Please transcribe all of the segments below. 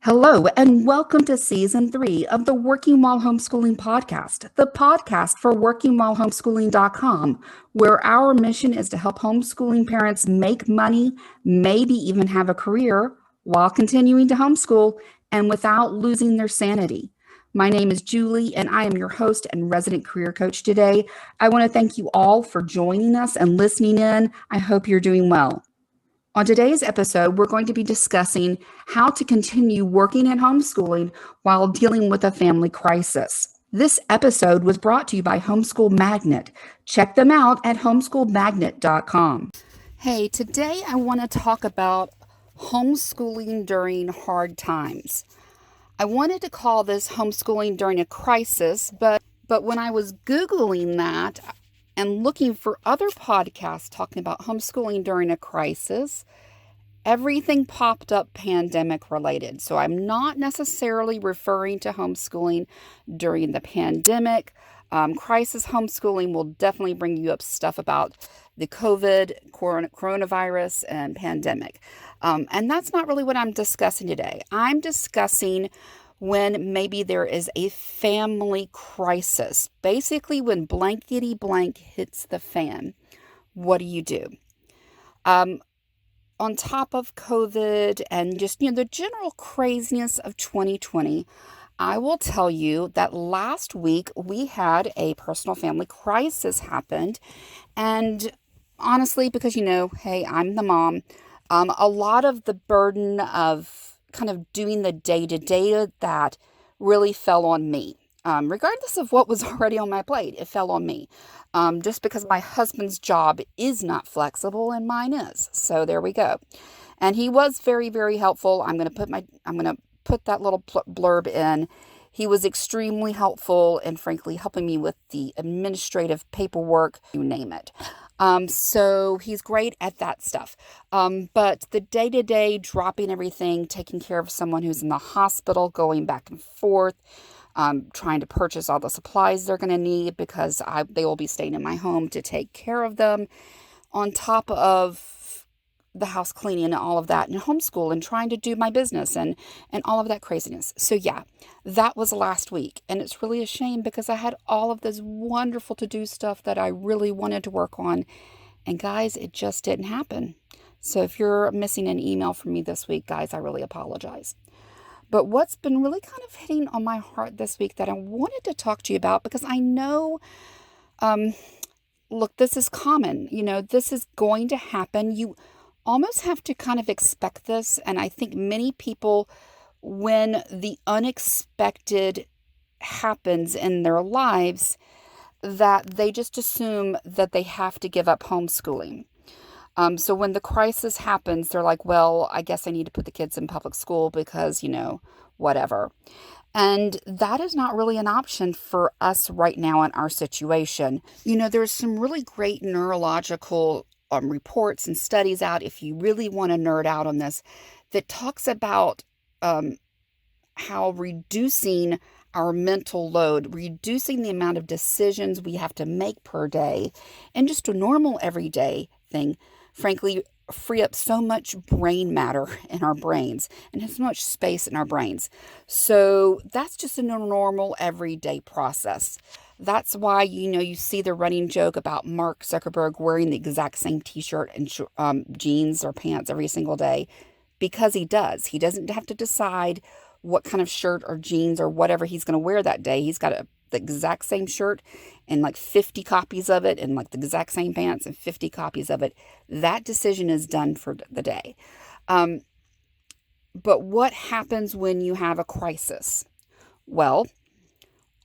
Hello, and welcome to Season 3 of the Working While Homeschooling podcast, the podcast for workingwhilehomeschooling.com, where our mission is to help homeschooling parents make money, maybe even have a career, while continuing to homeschool and without losing their sanity. My name is Julie, and I am your host and resident career coach today. I want to thank you all for joining us and listening in. I hope you're doing well. On today's episode, we're going to be discussing how to continue working and homeschooling while dealing with a family crisis. This episode was brought to you by Homeschool Magnet. Check them out at homeschoolmagnet.com. Hey, today I want to talk about homeschooling during hard times. I wanted to call this homeschooling during a crisis, but when I was Googling that, and looking for other podcasts talking about homeschooling during a crisis, everything popped up pandemic related. So I'm not necessarily referring to homeschooling during the pandemic. Crisis homeschooling will definitely bring you up stuff about the coronavirus and pandemic. And that's not really what I'm discussing today. I'm discussing when maybe there is a family crisis. Basically, when blankety blank hits the fan, what do you do? On top of COVID and just, the general craziness of 2020, I will tell you that last week we had a personal family crisis happen. And honestly, because, hey, I'm the mom, a lot of the burden of kind of doing the day-to-day that really fell on me. Regardless of what was already on my plate, it fell on me. Just because my husband's job is not flexible and mine is. So there we go. And he was very, very helpful. I'm going to put that little blurb in. He was extremely helpful and frankly helping me with the administrative paperwork, you name it. So he's great at that stuff. But the day-to-day, dropping everything, taking care of someone who's in the hospital, going back and forth, trying to purchase all the supplies they're going to need because they will be staying in my home to take care of them, on top of the house cleaning and all of that, and homeschool and trying to do my business and all of that craziness. So yeah, that was last week. And it's really a shame because I had all of this wonderful to-do stuff that I really wanted to work on. And guys, it just didn't happen. So if you're missing an email from me this week, guys, I really apologize. But what's been really kind of hitting on my heart this week that I wanted to talk to you about, because I know, look, this is common. This is going to happen. You almost have to kind of expect this. And I think many people, when the unexpected happens in their lives, that they just assume that they have to give up homeschooling. So when the crisis happens, they're like, well, I guess I need to put the kids in public school because, whatever. And that is not really an option for us right now in our situation. There's some really great neurological reports and studies out, if you really want to nerd out on this, that talks about how reducing our mental load, reducing the amount of decisions we have to make per day, and just a normal everyday thing, frankly, free up so much brain matter in our brains and have so much space in our brains. So that's just a normal everyday process. That's why, you see the running joke about Mark Zuckerberg wearing the exact same t-shirt and jeans or pants every single day, because he does. He doesn't have to decide what kind of shirt or jeans or whatever he's going to wear that day. He's got the exact same shirt and like 50 copies of it, and like the exact same pants and 50 copies of it. That decision is done for the day. But what happens when you have a crisis? Well,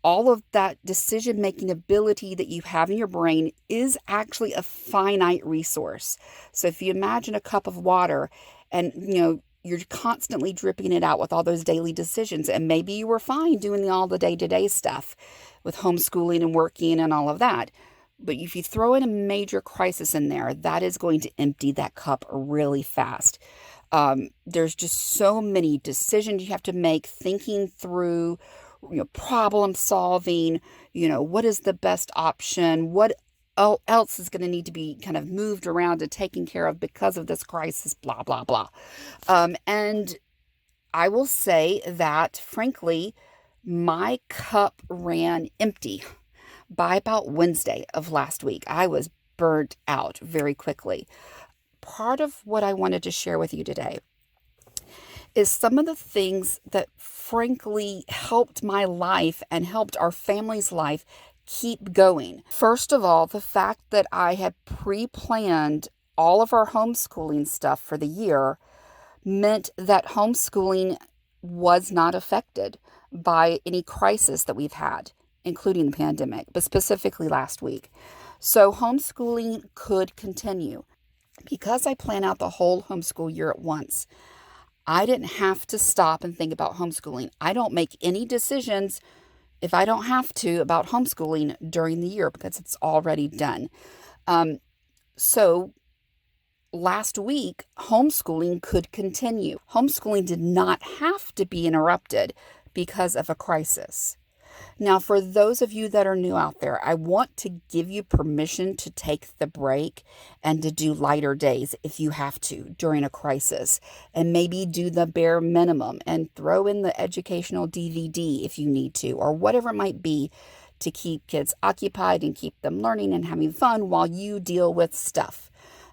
all of that decision-making ability that you have in your brain is actually a finite resource. So if you imagine a cup of water and, you're constantly dripping it out with all those daily decisions, and maybe you were fine doing all the day-to-day stuff with homeschooling and working and all of that. But if you throw in a major crisis in there, that is going to empty that cup really fast. There's just so many decisions you have to make, thinking through, problem solving, what is the best option? What else is going to need to be kind of moved around and taken care of because of this crisis, blah, blah, blah. And I will say that, frankly, my cup ran empty by about Wednesday of last week. I was burnt out very quickly. Part of what I wanted to share with you today is some of the things that frankly helped my life and helped our family's life keep going. First of all, the fact that I had pre-planned all of our homeschooling stuff for the year meant that homeschooling was not affected by any crisis that we've had, including the pandemic, but specifically last week. So homeschooling could continue. Because I plan out the whole homeschool year at once, I didn't have to stop and think about homeschooling. I don't make any decisions if I don't have to about homeschooling during the year because it's already done. So last week, homeschooling could continue. Homeschooling did not have to be interrupted because of a crisis. Now, for those of you that are new out there, I want to give you permission to take the break and to do lighter days if you have to during a crisis, and maybe do the bare minimum and throw in the educational DVD if you need to, or whatever it might be to keep kids occupied and keep them learning and having fun while you deal with stuff.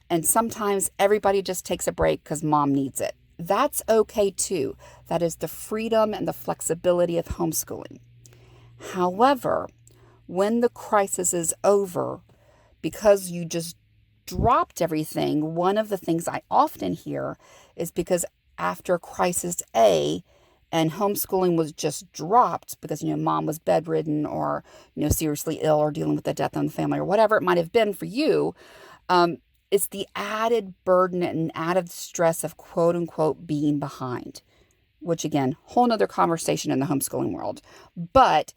And sometimes everybody just takes a break because mom needs it. That's okay too. That is the freedom and the flexibility of homeschooling. However, when the crisis is over, because you just dropped everything, one of the things I often hear is because after crisis A and homeschooling was just dropped because, mom was bedridden or, seriously ill or dealing with the death in the family or whatever it might have been for you, it's the added burden and added stress of quote unquote being behind, which again, whole nother conversation in the homeschooling world. But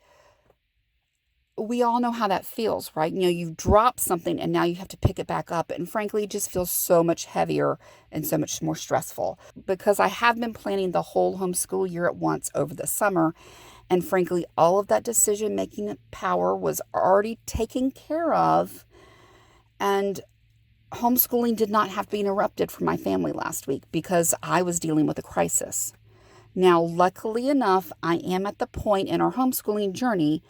we all know how that feels, right? You've dropped something and now you have to pick it back up. And frankly, it just feels so much heavier and so much more stressful because I have been planning the whole homeschool year at once over the summer. And frankly, all of that decision-making power was already taken care of. And homeschooling did not have to be interrupted for my family last week because I was dealing with a crisis. Now, luckily enough, I am at the point in our homeschooling journey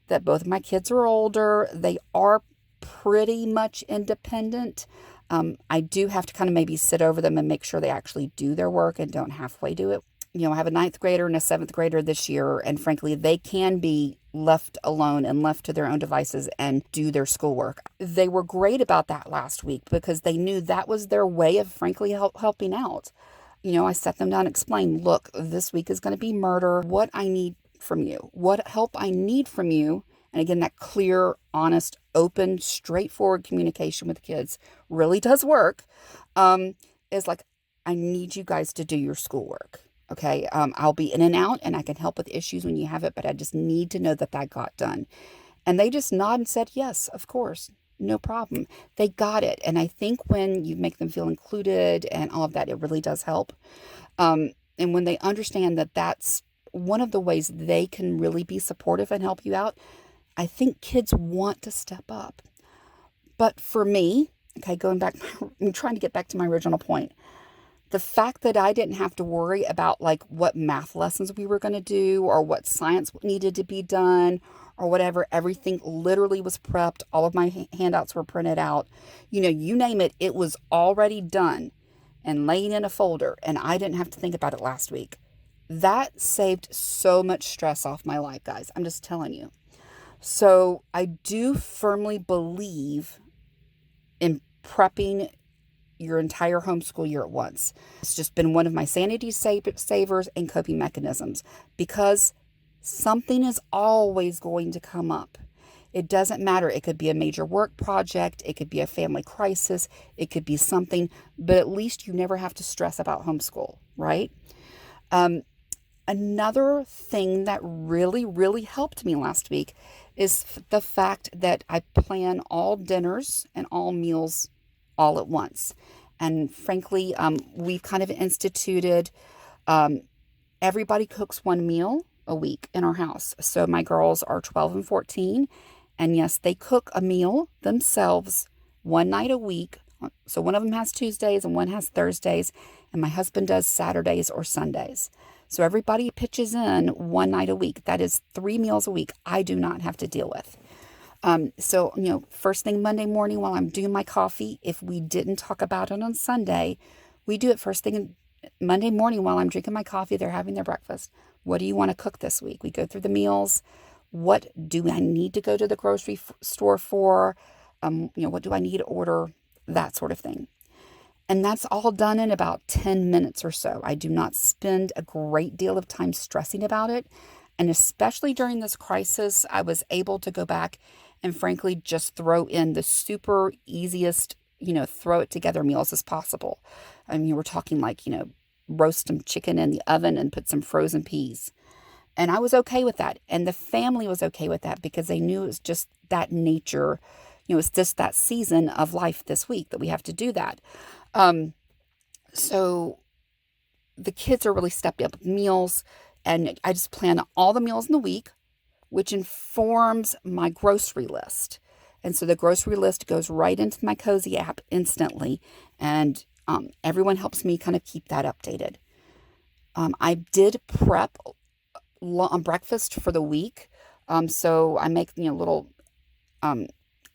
that both of my kids are older. They are pretty much independent. I do have to kind of maybe sit over them and make sure they actually do their work and don't halfway do it. I have a 9th grader and a 7th grader this year, and frankly, they can be left alone and left to their own devices and do their schoolwork. They were great about that last week because they knew that was their way of frankly helping out. I sat them down and explained, look, this week is going to be murder. What I need from you, what help I need from you. And again, that clear, honest, open, straightforward communication with kids really does work. Is like, I need you guys to do your schoolwork. Okay. I'll be in and out and I can help with issues when you have it, but I just need to know that got done. And they just nodded and said, yes, of course. No problem. They got it. And I think when you make them feel included and all of that, it really does help. And when they understand that that's one of the ways they can really be supportive and help you out, I think kids want to step up. But for me, okay, I'm trying to get back to my original point. The fact that I didn't have to worry about like what math lessons we were going to do or what science needed to be done or whatever, everything literally was prepped. All of my handouts were printed out. You name it, it was already done and laying in a folder, and I didn't have to think about it last week. That saved so much stress off my life, guys. I'm just telling you. So I do firmly believe in prepping your entire homeschool year at once. It's just been one of my sanity savers and coping mechanisms because something is always going to come up. It doesn't matter. It could be a major work project. It could be a family crisis. It could be something, but at least you never have to stress about homeschool, right? Another thing that really, really helped me last week is the fact that I plan all dinners and all meals all at once. And frankly, we've kind of instituted, everybody cooks one meal a week in our house. So my girls are 12 and 14. And yes, they cook a meal themselves one night a week. So one of them has Tuesdays and one has Thursdays. And my husband does Saturdays or Sundays. So everybody pitches in one night a week. That is 3 meals a week I do not have to deal with. So, first thing Monday morning while I'm doing my coffee, if we didn't talk about it on Sunday, we do it first thing Monday morning while I'm drinking my coffee. They're having their breakfast. What do you want to cook this week? We go through the meals. What do I need to go to the grocery store for? What do I need to order? That sort of thing. And that's all done in about 10 minutes or so. I do not spend a great deal of time stressing about it. And especially during this crisis, I was able to go back and frankly just throw in the super easiest, throw it together meals as possible. I mean, we're talking like, roast some chicken in the oven and put some frozen peas. And I was okay with that. And the family was okay with that because they knew it was just that nature. It's just that season of life this week that we have to do that. So the kids are really stepped up with meals, and I just plan all the meals in the week, which informs my grocery list. And so the grocery list goes right into my Cozy app instantly, and everyone helps me kind of keep that updated. I did prep breakfast for the week. So I make, little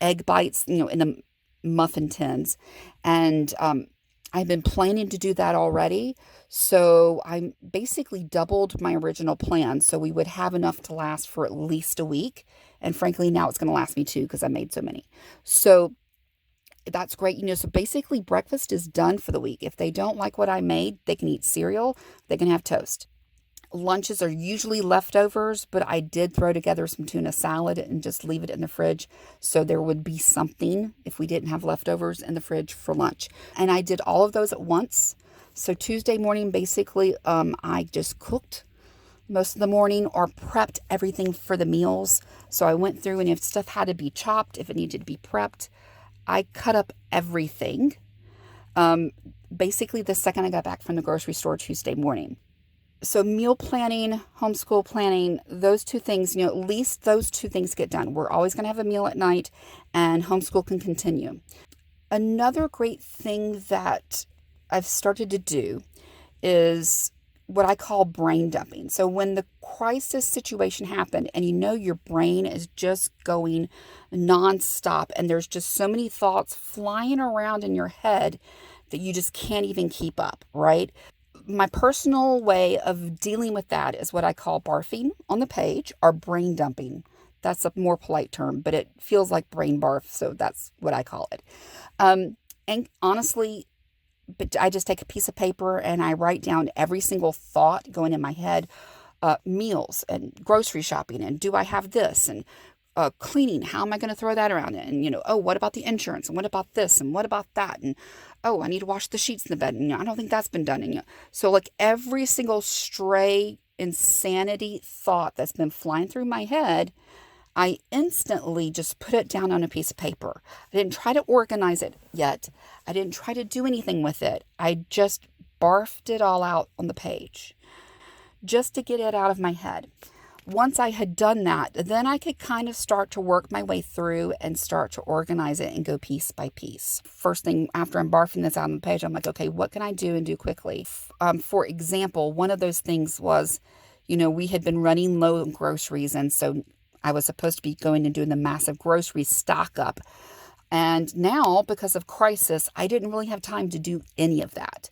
egg bites, in the muffin tins. And I've been planning to do that already. So I basically doubled my original plan. So we would have enough to last for at least a week. And frankly, now it's going to last me 2 because I made so many. So that's great. So basically breakfast is done for the week. If they don't like what I made, they can eat cereal. They can have toast. Lunches are usually leftovers, but I did throw together some tuna salad and just leave it in the fridge. So there would be something if we didn't have leftovers in the fridge for lunch. And I did all of those at once. So Tuesday morning, basically, I just cooked most of the morning or prepped everything for the meals. So I went through, and if stuff had to be chopped, if it needed to be prepped, I cut up everything. Basically the second I got back from the grocery store Tuesday morning. So meal planning, homeschool planning, those two things, at least those two things get done. We're always going to have a meal at night, and homeschool can continue. Another great thing that I've started to do is what I call brain dumping. So when the crisis situation happened and your brain is just going nonstop and there's just so many thoughts flying around in your head that you just can't even keep up, right? My personal way of dealing with that is what I call barfing on the page or brain dumping. That's a more polite term, but it feels like brain barf, so that's what I call it. And honestly, but I just take a piece of paper and I write down every single thought going in my head, meals and grocery shopping, and do I have this, and cleaning, how am I going to throw that around? And, oh, what about the insurance? And what about this? And what about that? And, oh, I need to wash the sheets in the bed. And, I don't think that's been done. And, so like every single stray insanity thought that's been flying through my head, I instantly just put it down on a piece of paper. I didn't try to organize it yet. I didn't try to do anything with it. I just barfed it all out on the page just to get it out of my head. Once I had done that, then I could kind of start to work my way through and start to organize it and go piece by piece. First thing after I'm barfing this out on the page, I'm like, okay, what can I do and do quickly? For example, one of those things was, we had been running low on groceries, and so I was supposed to be going and doing the massive grocery stock up. And now, because of crisis, I didn't really have time to do any of that.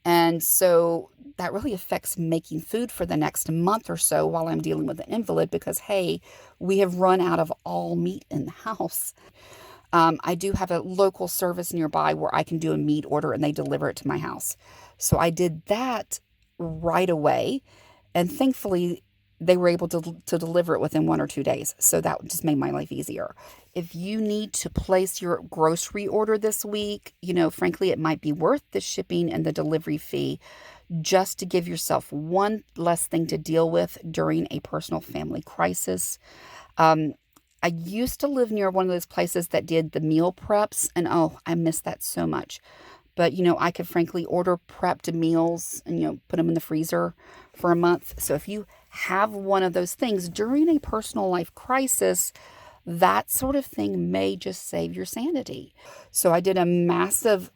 And so that really affects making food for the next month or so while I'm dealing with an invalid because, hey, we have run out of all meat in the house. I do have a local service nearby where I can do a meat order and they deliver it to my house. So I did that right away. And thankfully, they were able to deliver it within 1 or 2 days. So that just made my life easier. If you need to place your grocery order this week, frankly, it might be worth the shipping and the delivery fee just to give yourself one less thing to deal with during a personal family crisis. I used to live near one of those places that did the meal preps, and oh, I miss that so much. But, I could frankly order prepped meals and, put them in the freezer for a month. So if you have one of those things during a personal life crisis, that sort of thing may just save your sanity. So I did a massive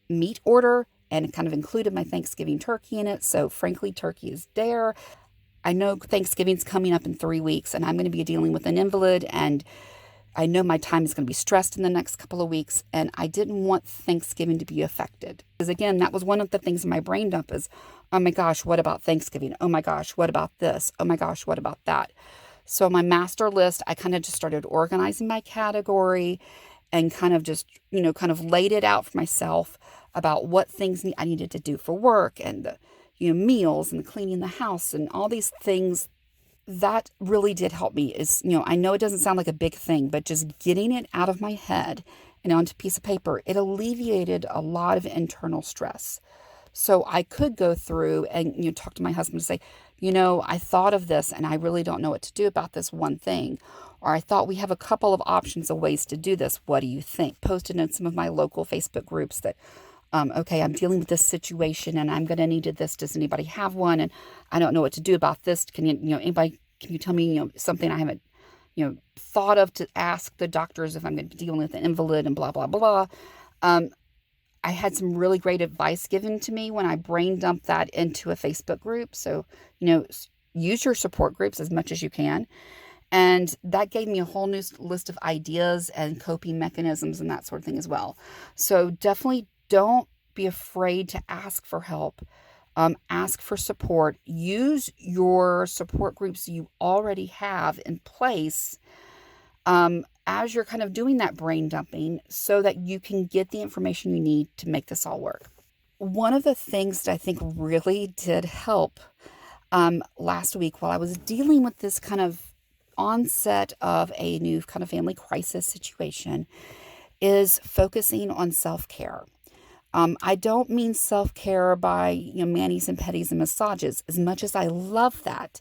meat order and kind of included my Thanksgiving turkey in it. So frankly, turkey is there. I know Thanksgiving's coming up in 3 weeks, and I'm going to be dealing with an invalid, and I know my time is going to be stressed in the next couple of weeks, and I didn't want Thanksgiving to be affected. Because again, that was one of the things in my brain dump is, oh my gosh, what about Thanksgiving? Oh my gosh, what about this? Oh my gosh, what about that? So my master list, I kind of just started organizing my category and kind of just, kind of laid it out for myself about what things I needed to do for work and the, meals and cleaning the house and all these things. That really did help me is, I know it doesn't sound like a big thing, but just getting it out of my head and onto a piece of paper, it alleviated a lot of internal stress. So I could go through and, talk to my husband and say, I thought of this and I really don't know what to do about this one thing. Or I thought we have a couple of options of ways to do this. What do you think? Posted in some of my local Facebook groups that, okay, I'm dealing with this situation and I'm going to need this. Does anybody have one? And I don't know what to do about this. Can anybody, can you tell me, something I haven't, thought of to ask the doctors if I'm going to be dealing with an invalid and blah, blah, blah. I had some really great advice given to me when I brain dumped that into a Facebook group. So, use your support groups as much as you can. And that gave me a whole new list of ideas and coping mechanisms and that sort of thing as well. So definitely don't be afraid to ask for help. Ask for support. Use your support groups you already have in place as you're kind of doing that brain dumping so that you can get the information you need to make this all work. One of the things that I think really did help last week while I was dealing with this kind of onset of a new kind of family crisis situation is focusing on self-care. I don't mean self-care by, manis and petties and massages. As much as I love that,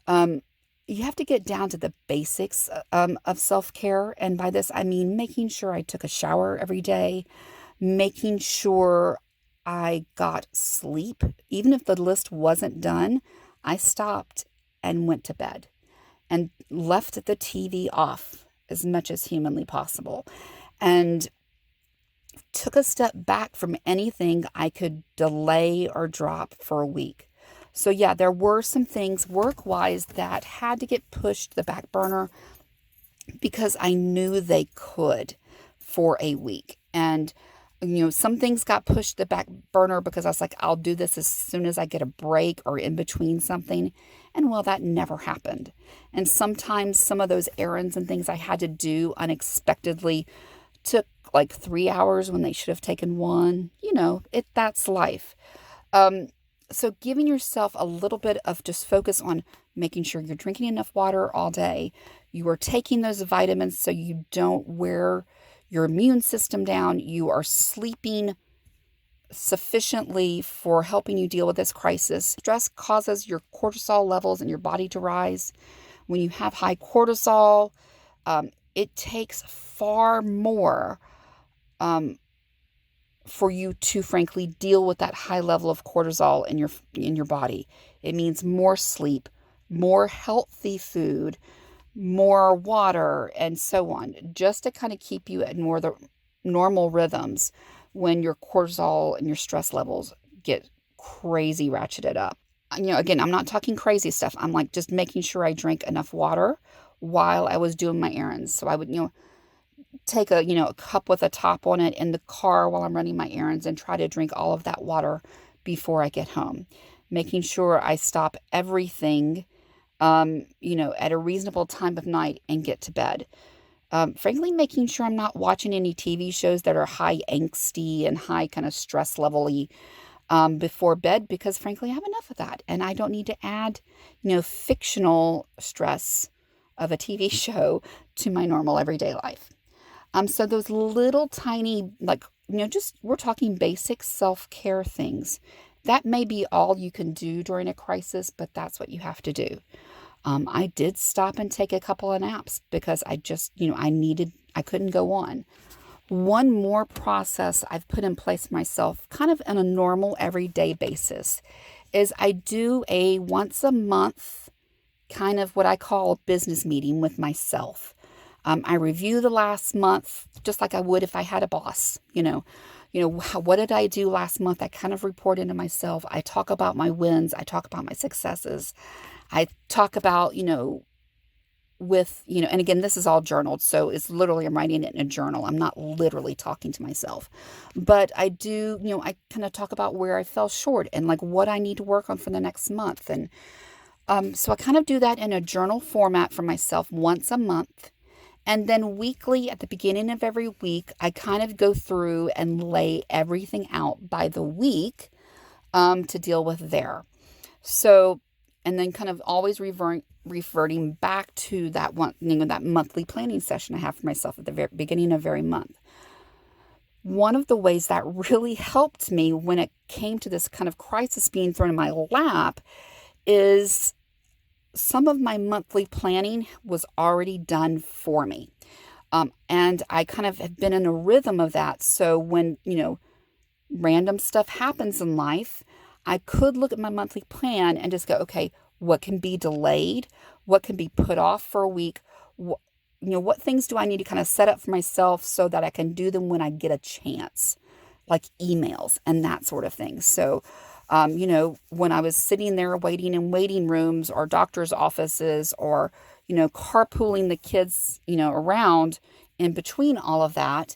you have to get down to the basics of self-care. And by this, I mean making sure I took a shower every day, making sure I got sleep. Even if the list wasn't done, I stopped and went to bed and left the TV off as much as humanly possible. And took a step back from anything I could delay or drop for a week. So yeah, there were some things work-wise that had to get pushed to the back burner because I knew they could for a week. And, some things got pushed to the back burner because I was like, I'll do this as soon as I get a break or in between something. And well, that never happened. And sometimes some of those errands and things I had to do unexpectedly took like 3 hours when they should have taken one. That's life. So giving yourself a little bit of just focus on making sure you're drinking enough water all day. You are taking those vitamins so you don't wear your immune system down. You are sleeping sufficiently for helping you deal with this crisis. Stress causes your cortisol levels in your body to rise. When you have high cortisol, it takes far more for you to frankly deal with that high level of cortisol in your body. It means more sleep, more healthy food, more water, and so on, just to kind of keep you at more the normal rhythms when your cortisol and your stress levels get crazy ratcheted up. Again, I'm not talking crazy stuff. I'm like just making sure I drink enough water while I was doing my errands. So I would, take a cup with a top on it in the car while I'm running my errands and try to drink all of that water before I get home. Making sure I stop everything, at a reasonable time of night and get to bed. Frankly, making sure I'm not watching any TV shows that are high angsty and high kind of stress level-y before bed, because frankly, I have enough of that. And I don't need to add, fictional stress of a TV show to my normal everyday life. So those little tiny, we're talking basic self-care things. That may be all you can do during a crisis, but that's what you have to do. I did stop and take a couple of naps because I just, I couldn't go on. One more process I've put in place myself, kind of on a normal everyday basis, is I do a once a month kind of what I call a business meeting with myself. I review the last month just like I would if I had a boss, what did I do last month? I kind of report into myself. I talk about my wins. I talk about my successes. I talk about, and again, this is all journaled. So it's literally, I'm writing it in a journal. I'm not literally talking to myself, but I do, I kind of talk about where I fell short and like what I need to work on for the next month. And so I kind of do that in a journal format for myself once a month. And then weekly, at the beginning of every week, I kind of go through and lay everything out by the week to deal with there. So, and then kind of always reverting back to that one, that monthly planning session I have for myself at the very beginning of every month. One of the ways that really helped me when it came to this kind of crisis being thrown in my lap is some of my monthly planning was already done for me. And I kind of have been in a rhythm of that. So when, random stuff happens in life, I could look at my monthly plan and just go, okay, what can be delayed? What can be put off for a week? What things do I need to kind of set up for myself so that I can do them when I get a chance, like emails and that sort of thing. So, when I was sitting there waiting in waiting rooms or doctor's offices or, carpooling the kids, around in between all of that,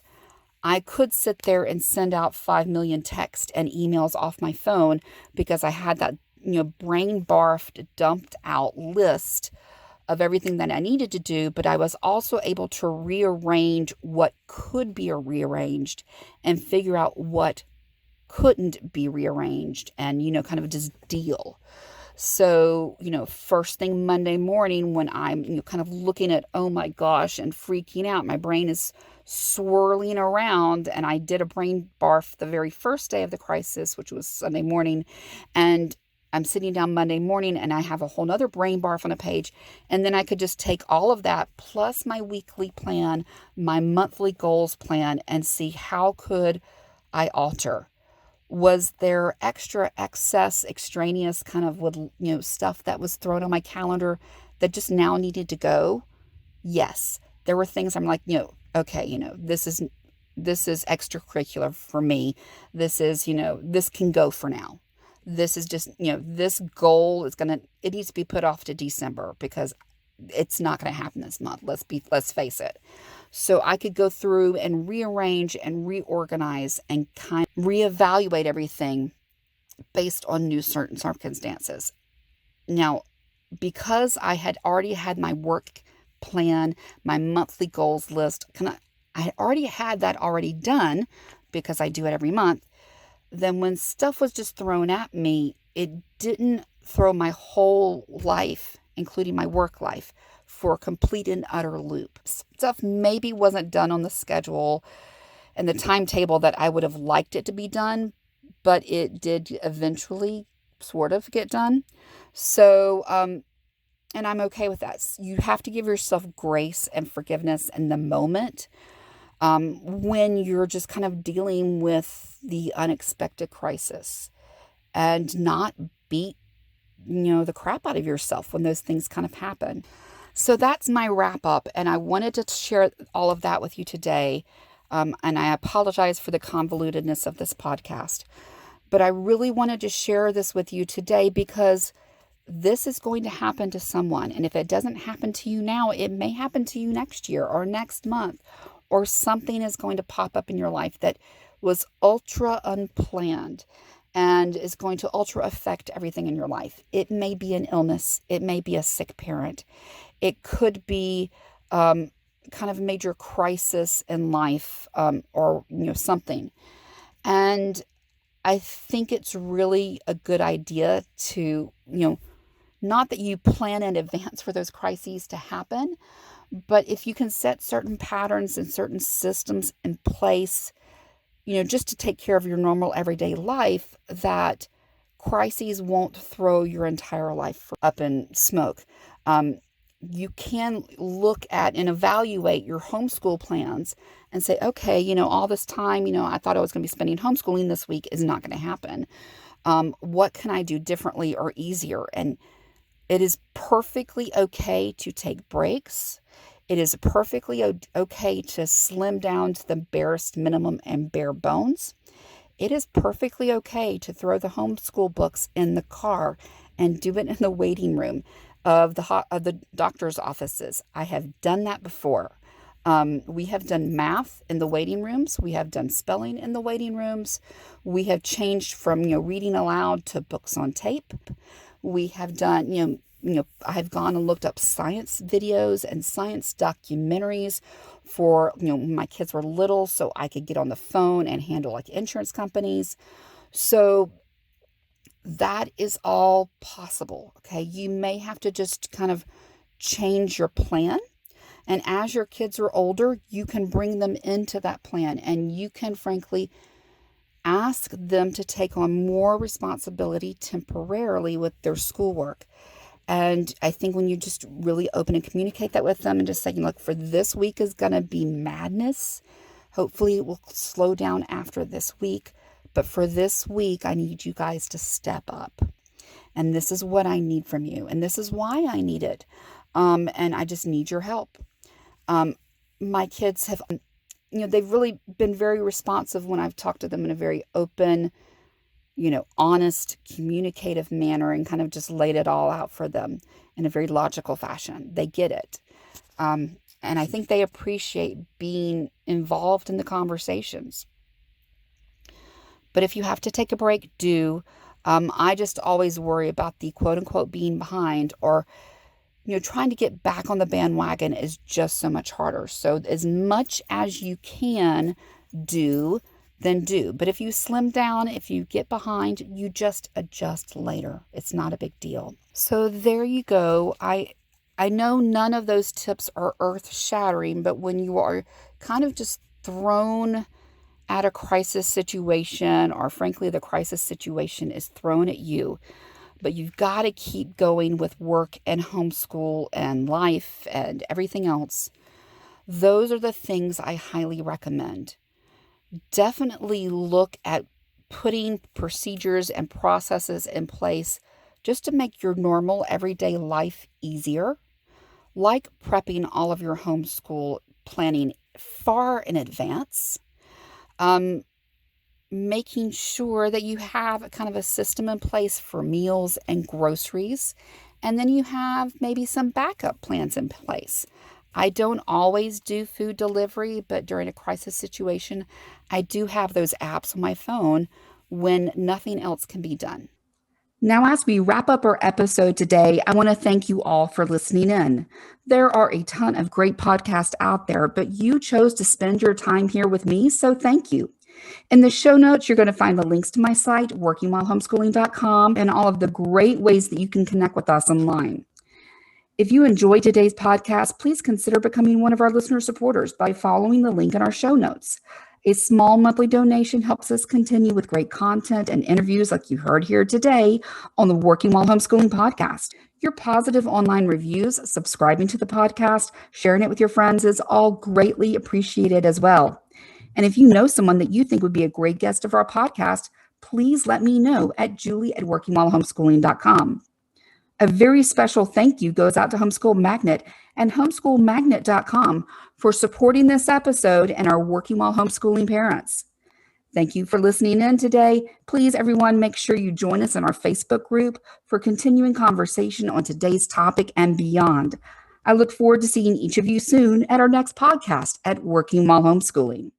I could sit there and send out 5 million texts and emails off my phone because I had that, brain barfed, dumped out list of everything that I needed to do, but I was also able to rearrange what could be rearranged and figure out what couldn't be rearranged and, kind of just deal. So, first thing Monday morning when I'm kind of looking at, oh my gosh, and freaking out, my brain is swirling around. And I did a brain barf the very first day of the crisis, which was Sunday morning. And I'm sitting down Monday morning and I have a whole nother brain barf on a page. And then I could just take all of that plus my weekly plan, my monthly goals plan, and see how could I alter. Was there excess, extraneous kind of stuff that was thrown on my calendar that just now needed to go? Yes. There were things I'm like, okay, this is extracurricular for me. This is, this can go for now. This is just, this goal it needs to be put off to December because it's not going to happen this month. Let's face it. So I could go through and rearrange and reorganize and kind of reevaluate everything based on new certain circumstances. Now, because I had already had my work plan, my monthly goals list, I had already had that already done because I do it every month. Then when stuff was just thrown at me, it didn't throw my whole life, including my work life, for a complete and utter loop. Stuff maybe wasn't done on the schedule and the timetable that I would have liked it to be done, but it did eventually sort of get done. So, and I'm okay with that. You have to give yourself grace and forgiveness in the moment when you're just kind of dealing with the unexpected crisis and not beat, the crap out of yourself when those things kind of happen. So that's my wrap up. And I wanted to share all of that with you today. And I apologize for the convolutedness of this podcast. But I really wanted to share this with you today because this is going to happen to someone. And if it doesn't happen to you now, it may happen to you next year or next month. Or something is going to pop up in your life that was ultra unplanned and is going to ultra affect everything in your life. It may be an illness. It may be a sick parent. It could be kind of a major crisis in life or, something. And I think it's really a good idea to, not that you plan in advance for those crises to happen, but if you can set certain patterns and certain systems in place, just to take care of your normal everyday life, that crises won't throw your entire life up in smoke. You can look at and evaluate your homeschool plans and say, okay, all this time, I thought I was going to be spending homeschooling this week is not going to happen. What can I do differently or easier? And it is perfectly okay to take breaks. It is perfectly okay to slim down to the barest minimum and bare bones. It is perfectly okay to throw the homeschool books in the car and do it in the waiting room of the doctor's offices. I have done that before. We have done math in the waiting rooms. We have done spelling in the waiting rooms. We have changed from reading aloud to books on tape. We have done I have gone and looked up science videos and science documentaries for when my kids were little, so I could get on the phone and handle like insurance companies. So that is all possible. Okay, you may have to just kind of change your plan. And as your kids are older, you can bring them into that plan and you can, frankly, ask them to take on more responsibility temporarily with their schoolwork. And I think when you just really open and communicate that with them and just saying, look, for this week is going to be madness. Hopefully it will slow down after this week. But for this week, I need you guys to step up. And this is what I need from you. And this is why I need it. And I just need your help. My kids have, they've really been very responsive when I've talked to them in a very open, honest, communicative manner and kind of just laid it all out for them in a very logical fashion. They get it. And I think they appreciate being involved in the conversations. But if you have to take a break, do. I just always worry about the quote unquote being behind or trying to get back on the bandwagon is just so much harder. So as much as you can do, then do. But if you slim down, if you get behind, you just adjust later. It's not a big deal. So there you go. I know none of those tips are earth-shattering, but when you are kind of just thrown at a crisis situation, or frankly, the crisis situation is thrown at you, but you've got to keep going with work and homeschool and life and everything else. Those are the things I highly recommend. Definitely look at putting procedures and processes in place just to make your normal everyday life easier, like prepping all of your homeschool planning far in advance. Making sure that you have kind of a system in place for meals and groceries, and then you have maybe some backup plans in place. I don't always do food delivery, but during a crisis situation, I do have those apps on my phone when nothing else can be done. Now, as we wrap up our episode today, I want to thank you all for listening in. There are a ton of great podcasts out there, but you chose to spend your time here with me, so thank you. In the show notes, you're going to find the links to my site, workingwhilehomeschooling.com, and all of the great ways that you can connect with us online. If you enjoyed today's podcast, please consider becoming one of our listener supporters by following the link in our show notes. A small monthly donation helps us continue with great content and interviews like you heard here today on the Working While Homeschooling podcast. Your positive online reviews, subscribing to the podcast, sharing it with your friends is all greatly appreciated as well. And if you know someone that you think would be a great guest of our podcast, please let me know at julie@workingwhilehomeschooling.com. A very special thank you goes out to Homeschool Magnet and homeschoolmagnet.com for supporting this episode and our Working While Homeschooling parents. Thank you for listening in today. Please, everyone, make sure you join us in our Facebook group for continuing conversation on today's topic and beyond. I look forward to seeing each of you soon at our next podcast at Working While Homeschooling.